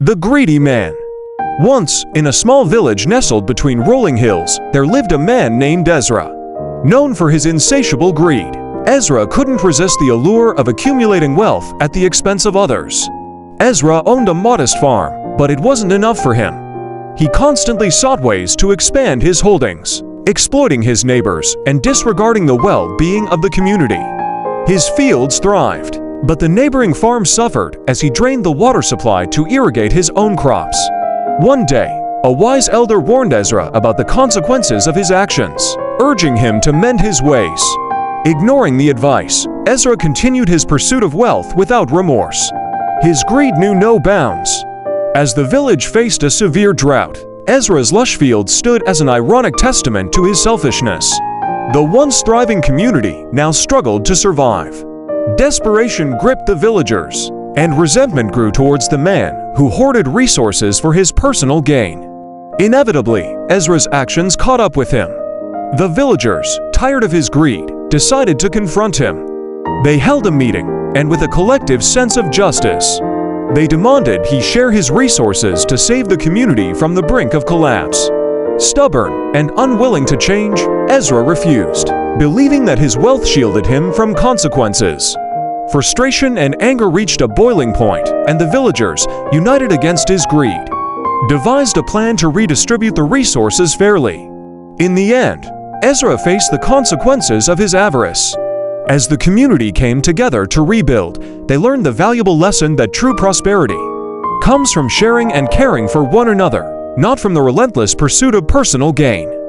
The Greedy Man. Once, in a small village nestled between rolling hills, there lived a man named Ezra. Known for his insatiable greed, Ezra couldn't resist the allure of accumulating wealth at the expense of others. Ezra owned a modest farm, but it wasn't enough for him. He constantly sought ways to expand his holdings, exploiting his neighbors and disregarding the well-being of the community. His fields thrived, but the neighboring farm suffered as he drained the water supply to irrigate his own crops. One day, a wise elder warned Ezra about the consequences of his actions, urging him to mend his ways. Ignoring the advice, Ezra continued his pursuit of wealth without remorse. His greed knew no bounds. As the village faced a severe drought, Ezra's lush fields stood as an ironic testament to his selfishness. The once thriving community now struggled to survive. Desperation gripped the villagers, and resentment grew towards the man who hoarded resources for his personal gain. Inevitably, Ezra's actions caught up with him. The villagers, tired of his greed, decided to confront him. They held a meeting, and with a collective sense of justice, they demanded he share his resources to save the community from the brink of collapse. Stubborn and unwilling to change, Ezra refused, believing that his wealth shielded him from consequences. Frustration and anger reached a boiling point, and the villagers, united against his greed, devised a plan to redistribute the resources fairly. In the end, Ezra faced the consequences of his avarice. As the community came together to rebuild, they learned the valuable lesson that true prosperity comes from sharing and caring for one another, not from the relentless pursuit of personal gain.